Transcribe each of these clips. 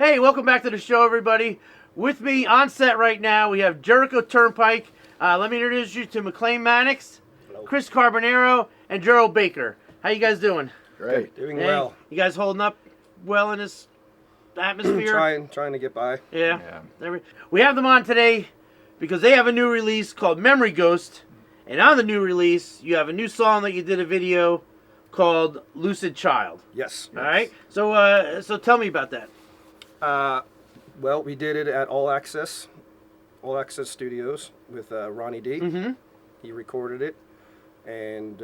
Hey, welcome back to the show, everybody. With me on set right now, we have Jericho Turnpike. Let me introduce you to McLean Mannix, Hello. Chris Carbonaro, and Gerald Baker. How you guys doing? Great. Doing Hey, well. You guys holding up well in this atmosphere? trying to get by. Yeah. We have them on today because they have a new release called Memory Ghost. And on the new release, you have a new song that you did a video called Lucid Child. Yes. All right? So tell me about that. Well, we did it at All Access Studios with Ronnie D. Mm-hmm. He recorded it, and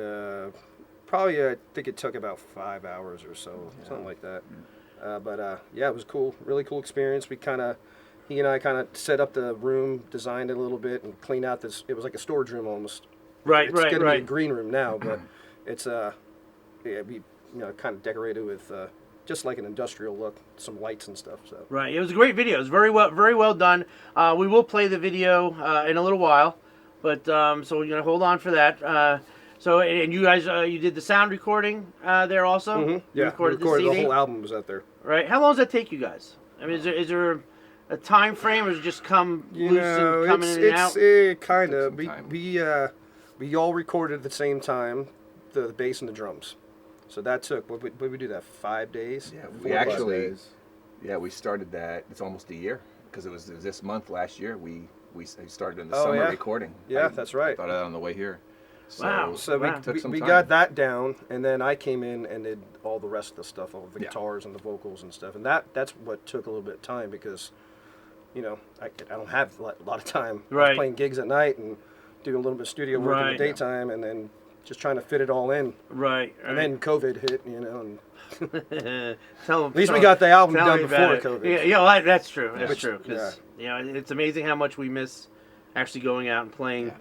probably I think it took about 5 hours or so, something like that. But it was cool, really cool experience. He and I kind of set up the room, designed it a little bit, and cleaned out this. It was like a storage room almost. Right, It's going to be a right. green room now, but it's we kind of decorated with just like an industrial look, some lights and stuff. So Right. It was a great video. It was very well done. We will play the video in a little while, but so we're gonna hold on for that. And you guys, you did the sound recording there also. yeah, You we recorded recorded the the CD. whole album was out there. Right. How long does that take you guys? I mean, is there a time frame, or does it just come loose and coming in and out? It's kind of. Took some We all recorded at the same time, the bass and the drums. So that took, what did we do that, 5 days? Yeah, 4 we 5 actually, days. we started that. It's almost a year because it was this month last year. We started in the Oh, summer yeah. recording. Yeah, that's right. I thought of that on the way here. So, Wow. So Wow. took some we time. got that down, and then I came in and did all the rest of the stuff, all the Yeah. guitars and the vocals and stuff. And that's what took a little bit of time because, I don't have a lot of time. I Right. was playing gigs at night and doing a little bit of studio work in Right. the daytime, and then just trying to fit it all in. Right. And then COVID hit, and tell them. at least we got the album Tell done me before about it. COVID. Yeah, well, that's true. That's Which- true. Because it's amazing how much we miss actually going out and playing,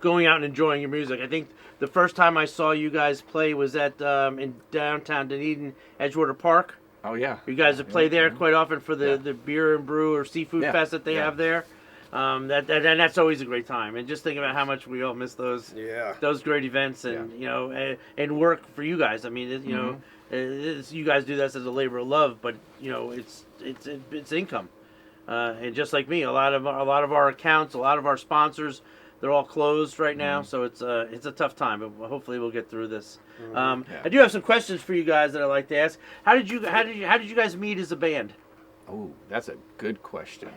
going out and enjoying your music. I think the first time I saw you guys play was at in downtown Dunedin, Edgewater Park. Oh yeah. You guys have played there quite often for the beer and brew or seafood Yeah. fest that they have there. That's always a great time. And just think about how much we all miss those Yeah. those great events and and work for you guys. I mean, you guys do this as a labor of love, but it's income. And just like me, a lot of our accounts, a lot of our sponsors, they're all closed right now, so it's a tough time. But hopefully we'll get through this. I do have some questions for you guys that I'd like to ask. How did you guys meet as a band? Oh, that's a good question.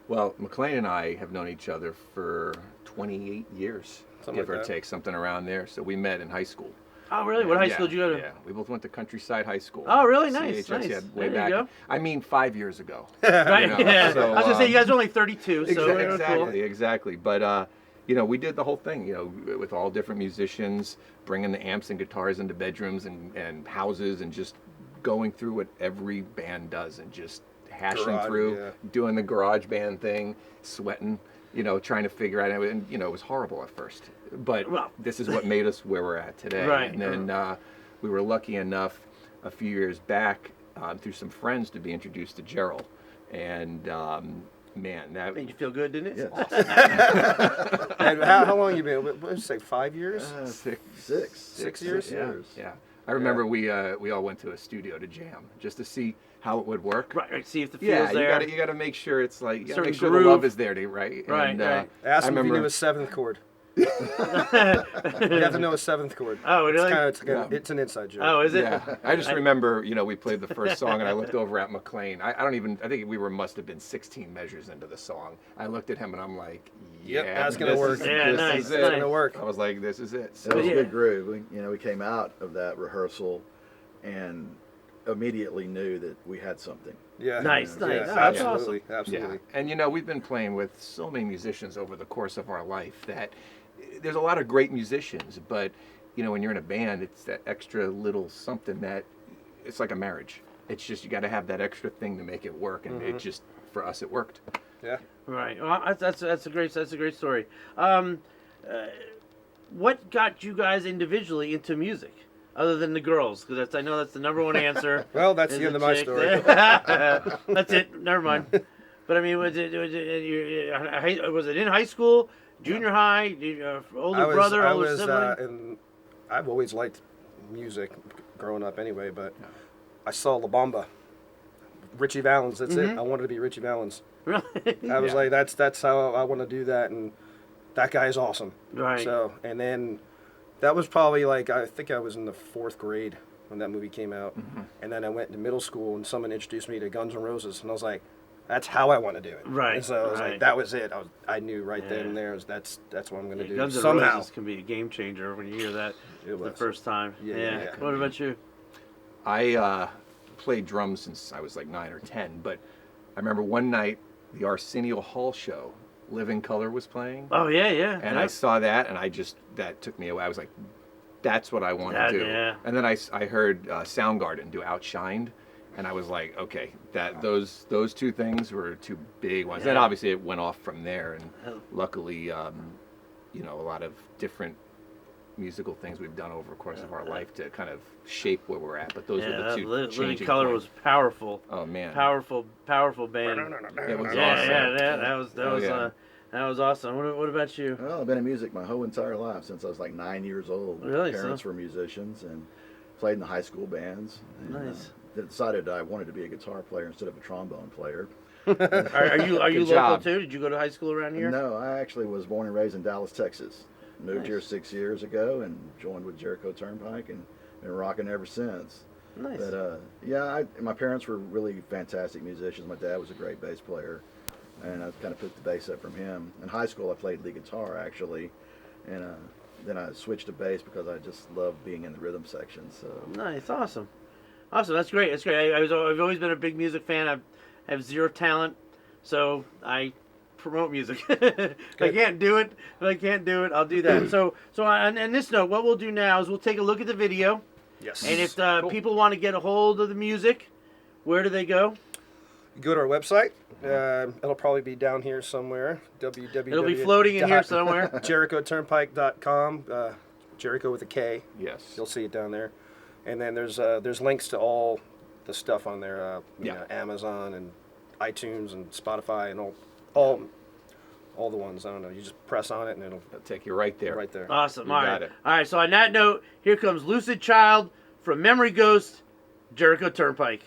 Well, McLean and I have known each other for 28 years, Something give like or that. take, something around there. So we met in high school. Oh, really? What high school did you go to? Yeah, we both went to Countryside High School. Oh, really? Nice, CHS, nice. Yeah, way There you back. go. I mean, 5 years ago. Right. You know, Yeah. so, I was gonna say you guys are only 32, so Exactly. But we did the whole thing, with all different musicians, bringing the amps and guitars into bedrooms and houses, and just going through what every band does, and just hashing Garage, through, yeah. doing the garage band thing, sweating, trying to figure out. And it was horrible at first, but this is what made us where we're at today. Right. And then we were lucky enough a few years back through some friends to be introduced to Gerald, and man, that made you feel good, didn't it? awesome. And how long you been? What did you say, 5 years? Six years? Yeah. I remember we all went to a studio to jam just to see how it would work. Right. See if the feel's Yeah, there. you gotta make sure it's like, you gotta Certain make sure groove. the love is there, right? Right, And, right. Ask I him if he remember knew a seventh chord. You have to know a seventh chord. Oh, really? It's an inside joke. Oh, is it? Yeah, I just remember, we played the first song, and I looked over at McLean. I think we must have been 16 measures into the song. I looked at him, and I'm like, Yep, yeah, that's gonna this work. is- Yeah, this nice, is it. It's gonna work. I was like, this is it. It was Yeah. a good groove. We came out of that rehearsal and immediately knew that we had something. Yeah. Nice, Yeah, nice. Oh, that's absolutely, absolutely. Yeah, and we've been playing with so many musicians over the course of our life that there's a lot of great musicians, but when you're in a band, it's that extra little something that it's like a marriage. It's just you got to have that extra thing to make it work, and it just for us it worked. Yeah. Right. Well, that's a great story. What got you guys individually into music, other than the girls? Because I know that's the number one answer. Well, that's is the end the of my chick. story. That's it. Never mind. But I mean, was it in high school, junior high, older brother, older sibling? I've always liked music growing up anyway, but I saw La Bamba Richie Valens. That's it. I wanted to be Richie Valens. Really? I was Yeah. like, that's how I want to do that, and that guy is awesome. Right. So, and then that was probably like, I think I was in the 4th grade when that movie came out, and then I went to middle school, and someone introduced me to Guns N' Roses, and I was like, that's how I want to do it. Right, And so I was right. like, that was it. I knew right then Yeah. and there, that's what I'm going to do. Guns N' somehow. Roses can be a game changer when you hear that It the was. first time. Yeah. What about you? I played drums since I was like 9 or 10, but I remember one night the Arsenio Hall show, Living Color, was playing. Oh yeah. And I saw that, and that took me away. I was like, that's what I want That- to do. yeah. And then I heard Soundgarden do Outshined, and I was like, okay, those 2 things were 2 big ones. Then Yeah. obviously it went off from there, and luckily, a lot of different musical things we've done over the course of our life to kind of shape where we're at. But those were the that 2 Living changing Color points. was powerful. Oh man, Powerful band. it was Yeah, awesome. that was awesome. What about you? Well, I've been in music my whole entire life since I was like 9 years old. Really? Parents So- were musicians and played in the high school bands. And, Nice. decided I wanted to be a guitar player instead of a trombone player. Are you Good local job. too? Did you go to high school around here? No, I actually was born and raised in Dallas, Texas. Moved Nice. here 6 years ago and joined with Jericho Turnpike and been rocking ever since. Nice. But my parents were really fantastic musicians. My dad was a great bass player, and I kind of picked the bass up from him. In high school, I played lead guitar actually, and then I switched to bass because I just love being in the rhythm section. So Nice, awesome. That's great. That's great. I've always been a big music fan. I have 0 talent, so I promote music. If I can't do it, I'll do that. So on this note, what we'll do now is we'll take a look at the video, Yes. and if people want to get a hold of the music, where do they go? Go to our website. It'll probably be down here somewhere. www. It'll be floating in here somewhere. JerichoTurnpike.com. Jericho with a K. Yes. You'll see it down there. And then there's links to all the stuff on there. Yeah. Amazon and iTunes and Spotify and all the ones. I don't know. You just press on it and it'll I'll take you right there. right there. Awesome. You All got right. it. All right. So on that note, here comes Lucid Child from Memory Ghost, Jericho Turnpike.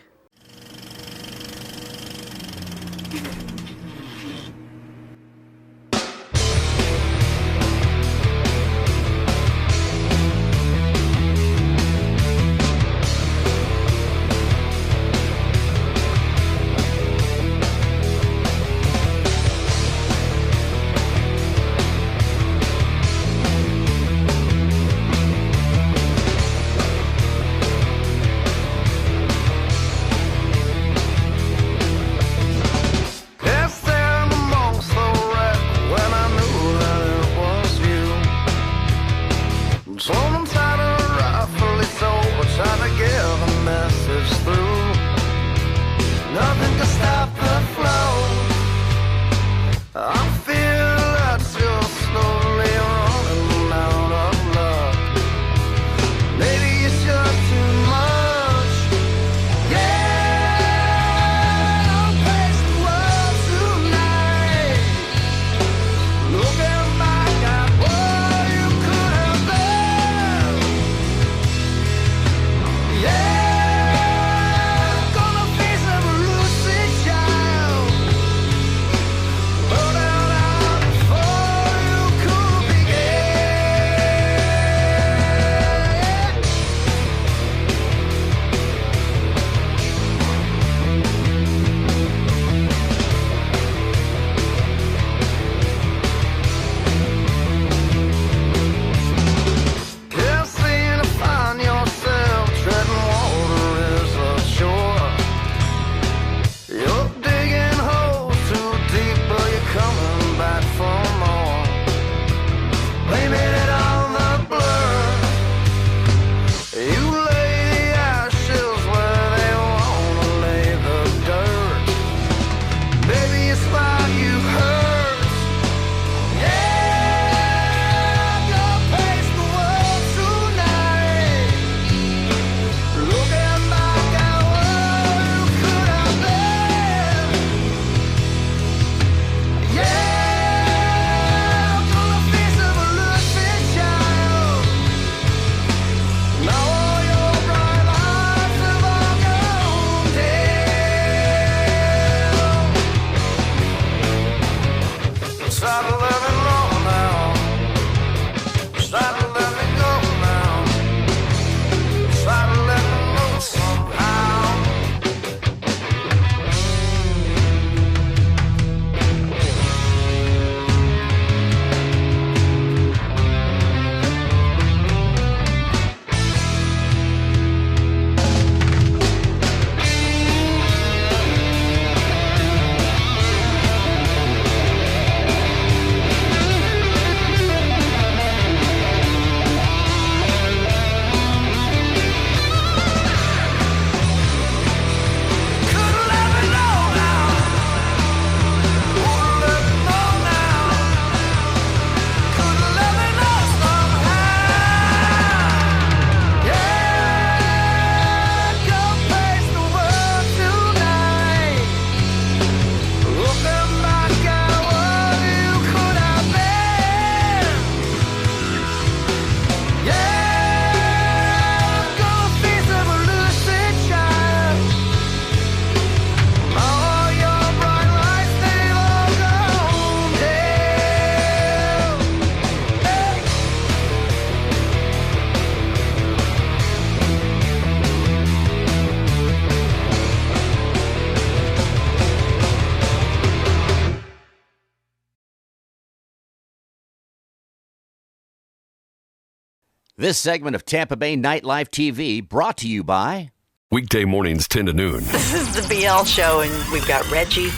This segment of Tampa Bay Nightlife TV brought to you by... Weekday mornings 10 to noon. This is the BL show, and we've got Reggie,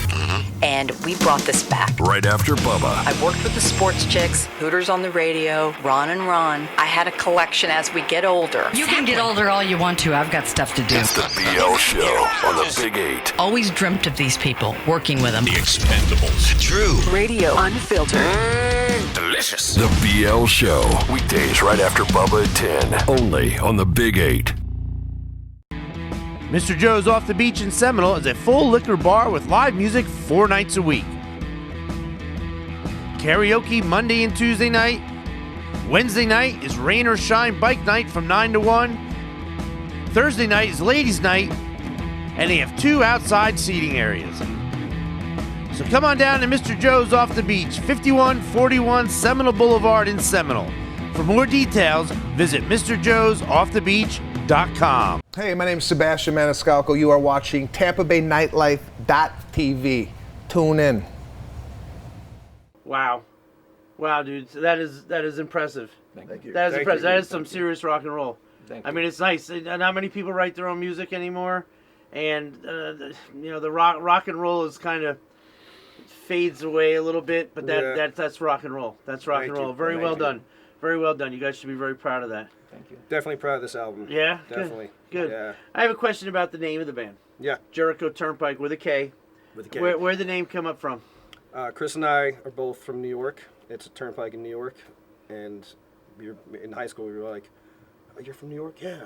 and we brought this back. Right after Bubba. I worked with the sports chicks, Hooters on the radio, Ron and Ron. I had a collection as we get older. You can get older all you want to. I've got stuff to do. It's the BL show on the Big 8. Always dreamt of these people, working with them. The Expendables. True. Radio unfiltered. Delicious. The BL show. Weekdays right after Bubba at 10. Only on the Big 8. Mr. Joe's Off the Beach in Seminole is a full liquor bar with live music 4 nights a week. Karaoke Monday and Tuesday night. Wednesday night is rain or shine bike night from 9 to 1. Thursday night is ladies night, and they have 2 outside seating areas. So come on down to Mr. Joe's Off the Beach, 5141 Seminole Boulevard in Seminole. For more details, visit MrJoesOffTheBeach.com. Hey, my name is Sebastian Maniscalco. You are watching Tampa Bay Nightlife.tv. Tune in. Wow. Wow, dude. So that is impressive. Thank you. That is Thank impressive. you. That is some serious rock and roll. Thank I you. mean, it's nice. Not many people write their own music anymore. And, the rock and roll is kind of fades away a little bit, but that's rock and roll. That's rock Thank and roll. you. Very Thank well you. done. Very well done. You guys should be very proud of that. Thank you. Definitely proud of this album. Yeah? Definitely. Good. Yeah. I have a question about the name of the band. Yeah. Jericho Turnpike with a K. With the K. Where'd the name come up from? Chris and I are both from New York. It's a turnpike in New York. And in high school, we were like, oh, you're from New York? Yeah.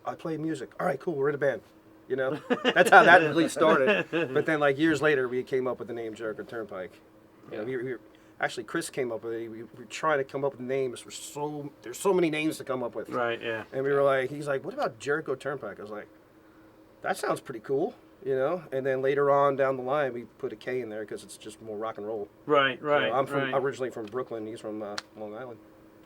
I play music. All right, cool. We're in a band. You know? That's how that really started. But then, like, years later, we came up with the name Jericho Turnpike. You know, we were, actually, Chris came up with it. We were trying to come up with names. There's so many names to come up with. Right, yeah. And we were like, he's like, what about Jericho Turnpike? I was like, that sounds pretty cool, you know? And then later on down the line, we put a K in there because it's just more rock and roll. Right, right. I'm right. originally from Brooklyn. He's from Long Island.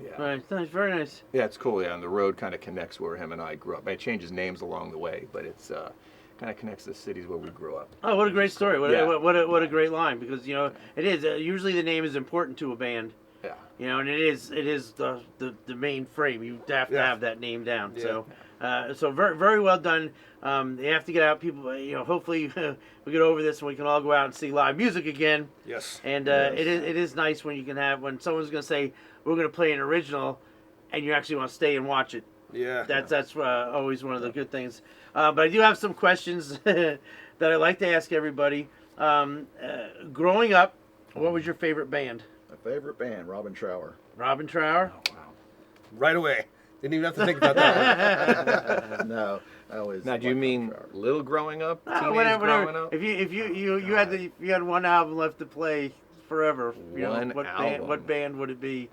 Yeah. Right, nice, very nice. Yeah, it's cool. Yeah, and the road kind of connects where him and I grew up. It changes names along the way, but it's kind of connects the cities where we grew up. Oh, what a great story! What Yeah. a great line, because it is usually the name is important to a band. Yeah. And it is the main frame. You have to have that name down. Yeah. So very very well done. They have to get out. People, hopefully we get over this and we can all go out and see live music again. Yes. And it is nice when you can when someone's going to say we're going to play an original, and you actually want to stay and watch it. Yeah. That's always one of the good things. But I do have some questions that I like to ask everybody. Growing up, what was your favorite band? My favorite band, Robin Trower. Robin Trower? Right away. Didn't even have to think about that one. No, I was. Now, do you mean little growing up, teenage Whatever. growing up? If you had one album left to play forever, what band would it be?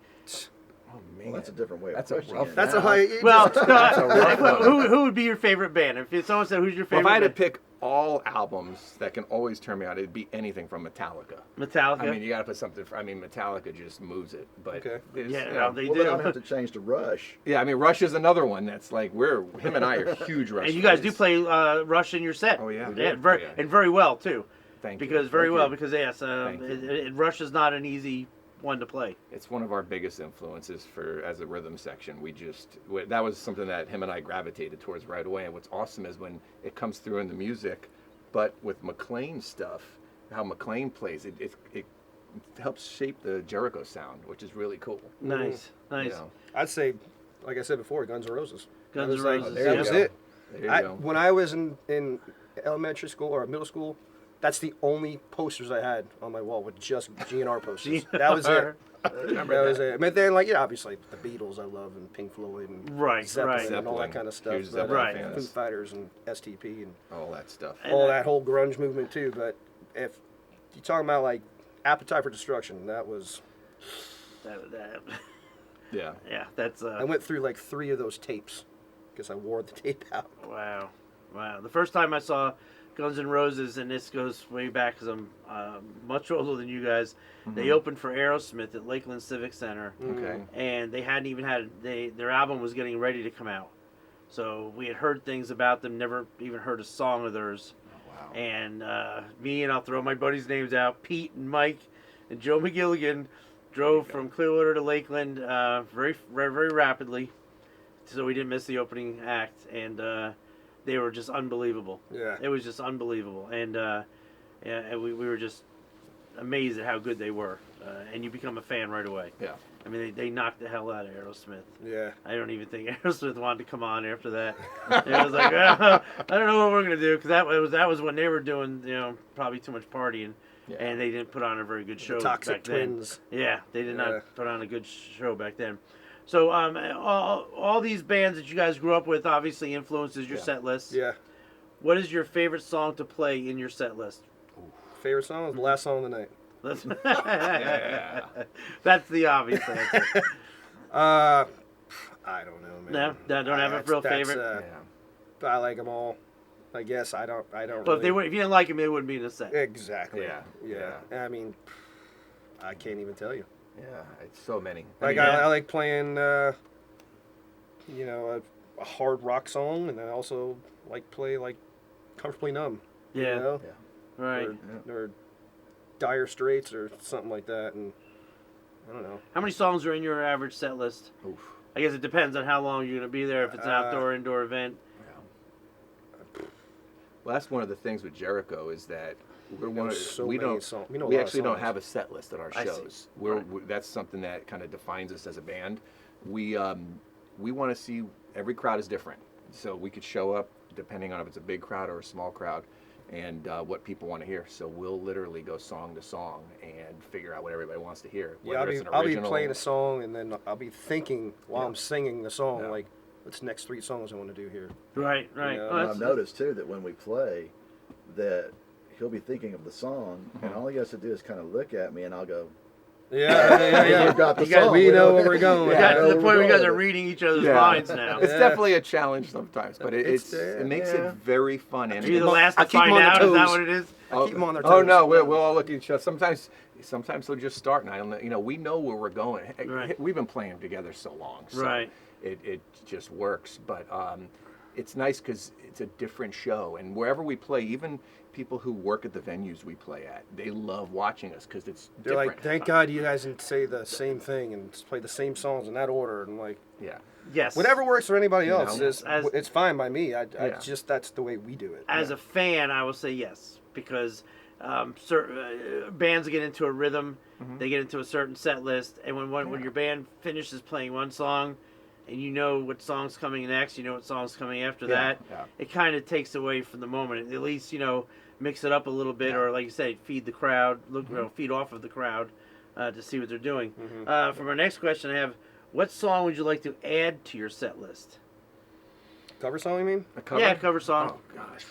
Oh man, Well, that's a different way of That's a questioning rough it. That's a now. high. Well, rough one. who would be your favorite band? If someone said, "Who's your Well, favorite?" if I had to band? pick all albums that can always turn me on, it'd be anything from Metallica. Metallica. I mean, you got to put something. Metallica just moves it. But Okay. there's, Yeah, you well, know, they Well, do. then I'd have to change to Rush. yeah, I mean, Rush is another one that's like him and I are huge Rush. And you guys do fans. play Rush in your set. Oh, yeah. Yeah, Oh, very, yeah. and very well too. Thank Because you. very Thank well, you. because yes, Thank you. Rush is not an easy one to play. It's one of our biggest influences as a rhythm section. That was something that him and I gravitated towards right away. And what's awesome is when it comes through in the music, but with McLean's stuff, how McLean plays it helps shape the Jericho sound, which is really cool. Nice, nice. You know? I'd say, like I said before, Guns N' Roses. Guns N' That was Roses, That yeah. was it. There you go. When I was in elementary school or middle school, that's the only posters I had on my wall with just GNR posters. That was it. That was it. But then, obviously, the Beatles I love, and Pink Floyd, and Right, Zeppelin, right. and all that Zeppelin. kind of stuff. Huge But, Zeppelin Right. fans. Foo Fighters and STP and All that stuff. all that whole grunge movement too. But if you're talking about Appetite for Destruction, that was. Yeah. Yeah, that's. I went through 3 of those tapes because I wore the tape out. Wow. The first time I saw Guns N' Roses, and this goes way back because I'm much older than you guys, they opened for Aerosmith at Lakeland Civic Center. Okay. And they hadn't even their album was getting ready to come out. So we had heard things about them, never even heard a song of theirs. Wow. And I'll throw my buddies' names out, Pete and Mike and Joe McGilligan drove from Clearwater to Lakeland very, very rapidly. so we didn't miss the opening act, and they were just unbelievable. Yeah. It was just unbelievable, and and we were just amazed at how good they were, and you become a fan right away. Yeah. I mean, they knocked the hell out of Aerosmith. Yeah. I don't even think Aerosmith wanted to come on after that. It was like, I don't know what we're gonna do, because that was when they were doing, probably too much partying, and they didn't put on a very good show Toxic back Twins. then. Yeah, they did Yeah. not put on a good show back then. So all these bands that you guys grew up with obviously influences your set list. Yeah. What is your favorite song to play in your set list? Favorite song is the last song of the night. That's the obvious answer. I don't know, man. No, don't have a real favorite. I like them all. I guess I don't. But if you didn't like them, it wouldn't be in the set. Exactly. Yeah. I mean, I can't even tell you. Yeah, it's so many. Like I like playing, a hard rock song, and I also play Comfortably Numb. Yeah. You know? Right. Or Dire Straits or something like that, and I don't know. How many songs are in your average set list? Oof. I guess it depends on how long you're going to be there, if it's an outdoor, indoor event. Well, that's one of the things with Jericho is that we We actually don't have a set list at our I see. shows. That's something that kind of defines us as a band. We want to see every crowd is different, so we could show up depending on if it's a big crowd or a small crowd, and what people want to hear. So we'll literally go song to song and figure out what everybody wants to hear. Yeah, I'll be playing a song, and then I'll be thinking while I'm singing the song, like, what's the next 3 songs I want to do here? Right. You know? And I've noticed too that when we play, that he'll be thinking of the song, and all he has to do is kind of look at me, and I'll go, Yeah. You've got the song. We know where we're going. We got to the point where you guys are reading each other's minds now. It's definitely a challenge sometimes, but it makes it very fun. And Are you the last to find out? Is that what it is? I keep them on their toes. Oh no, we'll all look at each other. Sometimes they'll just start, and we know where we're going. Right. We've been playing together so long, so Right. it just works. But it's nice because it's a different show, and wherever we play, even people who work at the venues we play at, they love watching us because it's They're different. like, thank God you guys didn't say the same thing and play the same songs in that order, and Yes. whatever works for anybody else. know, It's fine by me. Just that's the way we do it. As a fan, I will say yes, because bands get into a rhythm, they get into a certain set list, and when your band finishes playing one song, and you know what song's coming next, you know what song's coming after that, it kind of takes away from the moment. At least, mix it up a little bit, or like you say, feed the crowd, feed off of the crowd to see what they're doing. For our next question, I have, what song would you like to add to your set list? Cover song, you mean? A cover? Yeah, cover song. Oh gosh.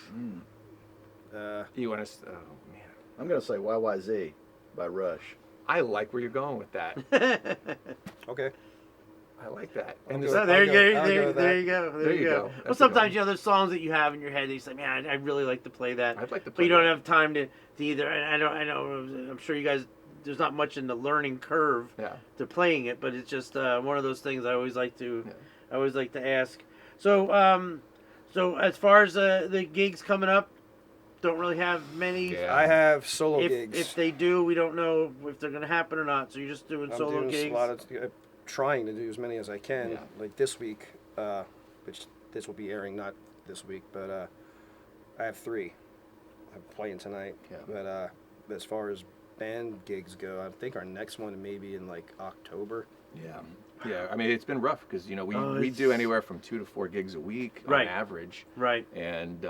You want to? Oh man. I'm going to say YYZ by Rush. I like where you're going with that. Okay. I like that. I'll And go- this, There you I'll go with go. that. There you go. Well, That's a sometimes good one. there's songs that you have in your head that you say, "Man, I'd really like to play that." I'd like to But play you don't that. have time to either. And I know. I'm sure you guys. There's not much in the learning curve to playing it, but it's just one of those things I always like to. I always like to ask. So, so as far as the gigs coming up, don't really have many. Yeah. I have solo If gigs. they do, we don't know if they're going to happen or not. So you're just doing I'm solo doing gigs. a lot of trying to do as many as I can. Yeah. Like this week, which this will be airing not this week, but I have 3. I'm playing tonight. Yeah. But as far as band gigs go, I think our next one may be in October. Yeah. I mean, it's been rough because we do anywhere from 2 to 4 gigs a week on average. Right. And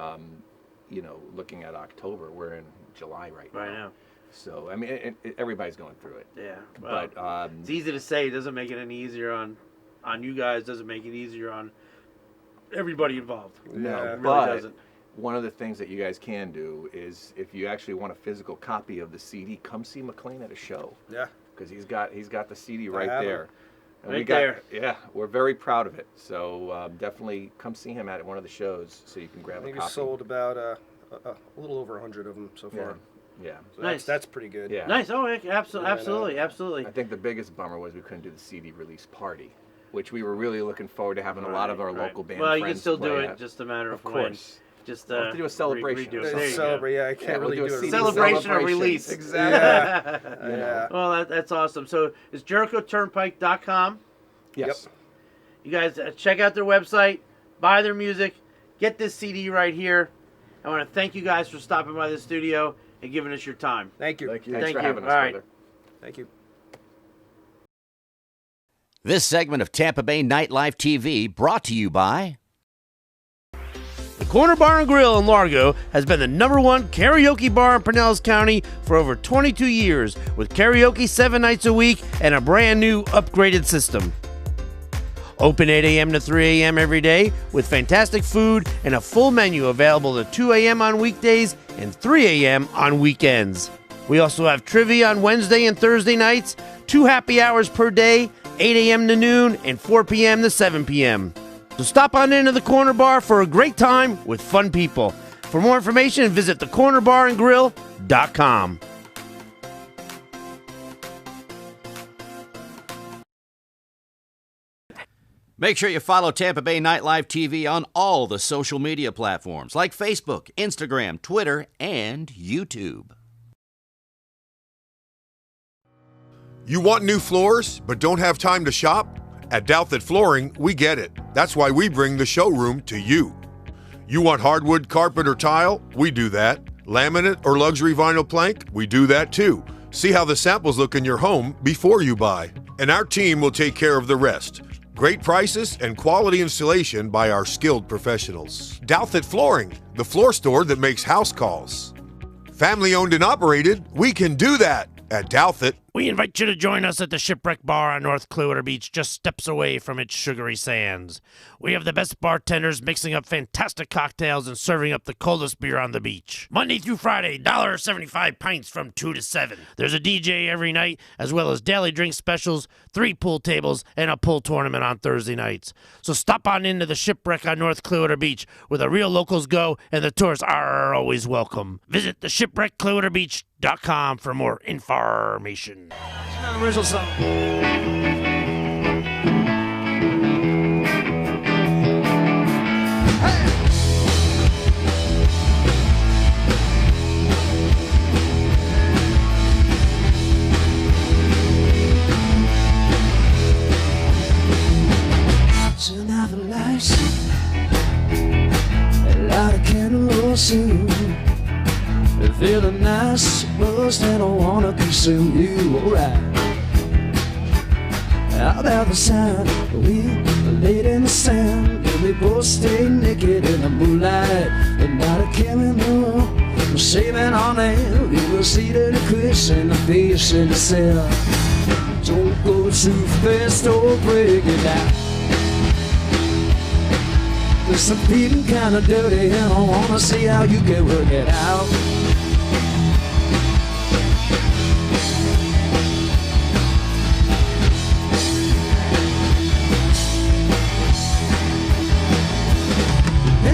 looking at October, we're in July right now. Right now. So I mean, everybody's going through it. Yeah. Well, But it's easy to say. It doesn't make it any easier on you guys. Doesn't make it easier on everybody involved. no, Yeah. It really but doesn't. one of the things that you guys can do is if you actually want a physical copy of the CD, come see McLean at a show. Yeah. Because he's got the CD right have there. it. And Right there. Yeah, we're very proud of it. So definitely come see him at one of the shows so you can I grab a think copy. we sold about a little over 100 of them so far. Yeah. So Nice. that's pretty good. Yeah. Nice. Oh, absolutely, Yeah, absolutely. I think the biggest bummer was we couldn't do the CD release party, which we were really looking forward to having a lot of our Right. local band Well, friends you can still do play it. at. Just a matter of Of when. course. Just We'll have to do a celebration. redo it. Let's There you go. Celebrate. Yeah, I can't we'll really do a do it. CD Celebration or release. Exactly. Yeah. Well, that's awesome. So it's JerichoTurnpike.com. Yes. You guys check out their website, buy their music, get this CD right here. I want to thank you guys for stopping by the studio and giving us your time. Thank you. Thank you. Thanks for having us, All right. brother. Thank you. This segment of Tampa Bay Nightlife TV brought to you by The Corner Bar and Grill in Largo has been the #1 karaoke bar in Pinellas County for over 22 years, with karaoke 7 nights a week and a brand new upgraded system. Open 8 a.m. to 3 a.m. every day with fantastic food and a full menu available at 2 a.m. on weekdays and 3 a.m. on weekends. We also have trivia on Wednesday and Thursday nights, 2 happy hours per day, 8 a.m. to noon and 4 p.m. to 7 p.m. So stop on into the Corner Bar for a great time with fun people. For more information, visit thecornerbarandgrill.com. Make sure you follow Tampa Bay Nightlife TV on all the social media platforms like Facebook, Instagram, Twitter, and YouTube. You want new floors but don't have time to shop? At Douthit Flooring, we get it. That's why we bring the showroom to you. You want hardwood, carpet, or tile? We do that. Laminate or luxury vinyl plank? We do that too. See how the samples look in your home before you buy. And our team will take care of the rest. Great prices and quality installation by our skilled professionals. Douthit Flooring, the floor store that makes house calls. Family owned and operated, we can do that at Douthit. We invite you to join us at the Shipwreck Bar on North Clearwater Beach, just steps away from its sugary sands. We have the best bartenders mixing up fantastic cocktails and serving up the coldest beer on the beach. Monday through Friday, $1.75 pints from 2 to 7. There's a DJ every night, as well as daily drink specials, 3 pool tables, and a pool tournament on Thursday nights. So stop on into the Shipwreck on North Clearwater Beach, where the real locals go and the tourists are always welcome. Visit the shipwreckclearwaterbeach.com for more information. It's an original song. Turn out the lights, light a candle or two. Feeling nice, most I don't wanna consume you, alright. How about the sound? We laid in the sand, and we both stayed naked in the moonlight. And not a criminal, we're saving our name. We were seated in a cushion, the face in the cell. Don't go too fast, don't break it down. Cause I'm feeling kinda dirty, and I wanna see how you can work it out.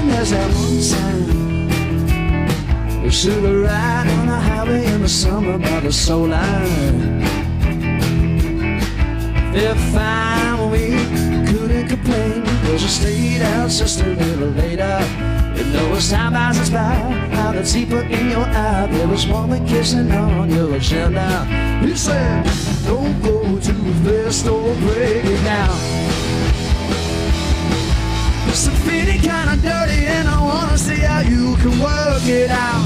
There's that one time we should have ride on the highway in the summer by the soul line. Felt fine when we couldn't complain, cause we stayed out just a little later. You know as time passes by, how the deeper in your eye, there was one kissing on your agenda. He said, don't go too fast, don't break it down. It's feeling kinda dirty, and I wanna see how you can work it out.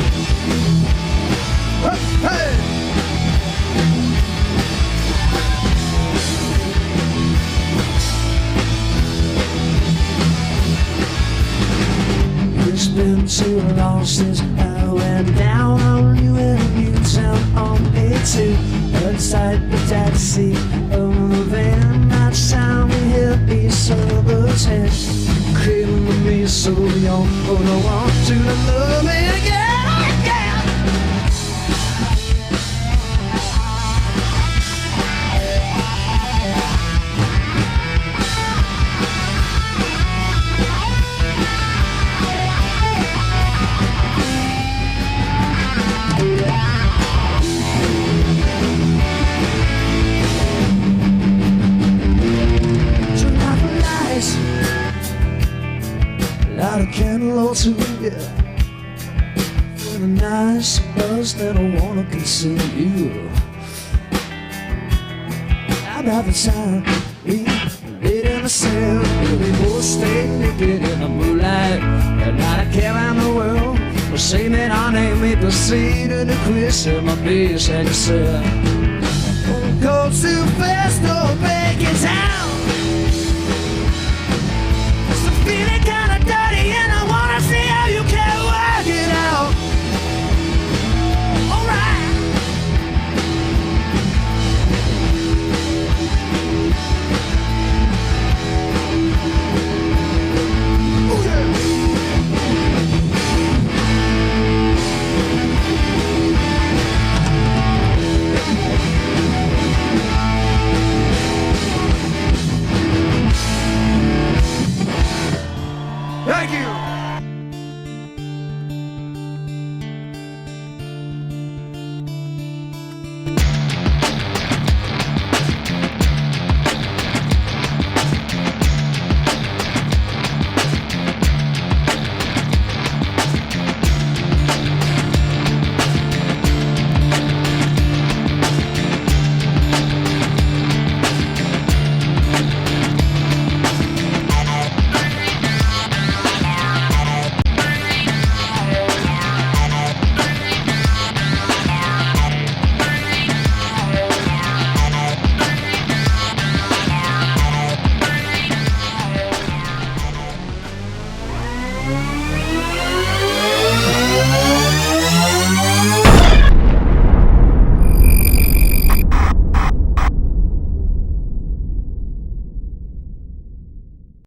Hey! It's been too long since I went down on you in Newtown on A2. Outside the taxi of the van, that sound we hit each other's head. Craving with me so young, but I want you to love me again, again. Turn out the lights, light a candle or two, yeah. Feeling nice, buzz that I wanna consume you. How about the time we laid in the sand, walking in the moonlight. And not a care around the world. Well, say that our name may proceed to the quiz in my base and yourself. Go too fast, don't break it down.